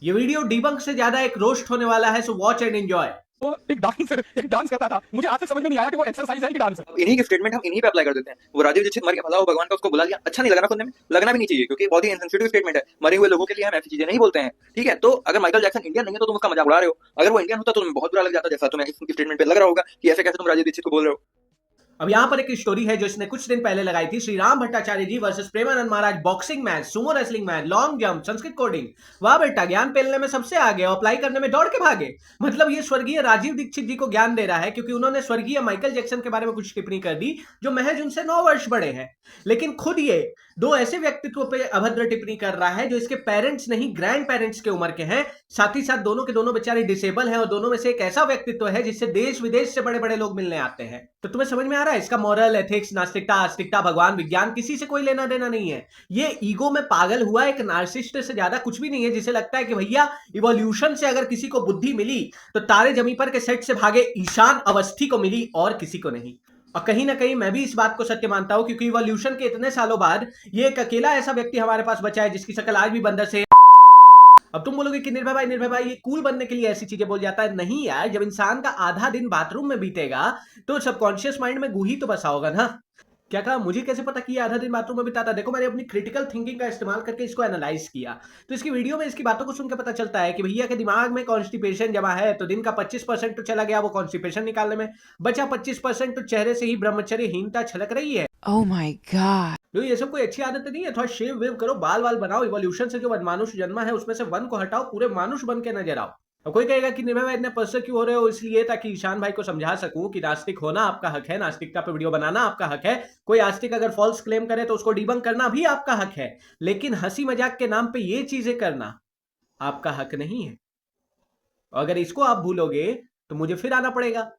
ये video debunk से ज्यादा एक रोस्ट होने वाला है, सो वॉच एंड एंजॉय। वो एक डांस करता था। मुझे आज तक समझ में नहीं आया कि वो एक्सरसाइज है कि डांस है। अब इन्हीं की स्टेटमेंट हम इन्हीं पे अप्लाई कर देते हैं। वो राजीव दीक्षित मर गया, भला वो भगवान का उसको बुला लिया, अच्छा नहीं लगा ना सुनने में, लगना भी नहीं चाहिए क्योंकि बहुत ही इनसेंसिटिव स्टेटमेंट है। मरे हुए लोगों के लिए हम ऐसी चीजें नहीं बोलते हैं, ठीक है। तो अगर माइकल जैक्सन इंडियन नहीं है तो तुम उसका मजाक उड़ा रहे हो, अगर वो इंडियन होता तो तुम्हें बहुत बुरा लग जाता, जैसा तुम्हें इस स्टेटमेंट पे लग रहा होगा कि ऐसे कैसे तुम राजीव दीक्षित को बोल रहे हो। अब यहां पर एक स्टोरी है जो इसने कुछ दिन पहले लगाई थी। Shri Ram Bhattacharya ji versus Premanand Maharaj boxing match, sumo wrestling match, long jump, Sanskrit coding. वाह बेटा, ज्ञान पेलने में सबसे आगे और अप्लाई करने में दौड़ के भागे। मतलब ये स्वर्गीय राजीव दीक्षित जी को ज्ञान दे रहा है क्योंकि उन्होंने स्वर्गीय माइकल जैक्सन के बारे में कुछ टिप्पणी कर दी जो महज उनसे 9 वर्ष बड़े हैं। लेकिन खुद ये दो ऐसे व्यक्तित्व पे अभद्र टिप्पणी कर रहा है जो इसके पेरेंट्स नहीं, ग्रैंड पेरेंट्स के उम्र के हैं। साथ ही साथ दोनों के दोनों बेचारे डिसेबल हैं और दोनों में से एक ऐसा व्यक्तित्व है जिससे देश विदेश से बड़े बड़े लोग मिलने आते हैं। तो तुम्हें समझ में आ रहा है इसका मॉरल, एथिक्स, नास्तिकता, आस्तिकता, भगवान, विज्ञान किसी से कोई लेना देना नहीं है। ये ईगो में पागल हुआ एक नार्सिसिस्ट से ज्यादा कुछ भी नहीं है, जिसे लगता है कि भैया इवोल्यूशन से अगर किसी को बुद्धि मिली तो तारे जमीन पर के सेट से भागे ईशान अवस्थी को मिली और किसी को नहीं। और कहीं ना कहीं मैं भी इस बात को सत्य मानता हूं क्योंकि इवोल्यूशन के इतने सालों बाद ये एक अकेला ऐसा व्यक्ति हमारे पास बचा है जिसकी शक्ल आज भी बंदर से। अब तुम बोलोगे कि निर्भय भाई ये कूल बनने के लिए ऐसी चीजें बोल जाता है। नहीं यार, जब इंसान का आधा दिन बाथरूम में बीतेगा तो सबकॉन्शियस माइंड में गूही तो बसा होगा ना। क्या कहा, मुझे कैसे पता कि ये आधा दिन बाथरूम में बिताता? देखो, मैंने अपनी क्रिटिकल थिंकिंग का इस्तेमाल करके इसको एनालाइज किया। तो इसकी वीडियो में इसकी बातों को सुनकर पता चलता है कि भैया के दिमाग में कॉन्स्टिपेशन जमा है, तो दिन का 25% तो चला गया वो कॉन्स्टिपेशन निकालने में, बचा 25% तो चेहरे से ही ब्रह्मचर्यहीनता छलक रही है। Oh my God. तो ये सब कोई अच्छी आदत नहीं है। थोड़ा शेव वेव करो, बाल वाल बनाओ, इवोल्यूशन से जो मानुष जन्मा है उसमें से वन को हटाओ, पूरे मानुष बन के नजर आओ। और कोई कहेगा कि निर्भय भाई इतने पर्सनल क्यों हो रहे हो? इसलिए ताकि ईशान भाई को समझा सकूं कि नास्तिक होना आपका हक है, नास्तिकता पे वीडियो बनाना आपका हक है। कोई आस्तिक अगर फॉल्स क्लेम करे तो उसको डिबंक करना भी आपका हक है, लेकिन हंसी मजाक के नाम पे ये चीजें करना आपका हक नहीं है। अगर इसको आप भूलोगे तो मुझे फिर आना पड़ेगा।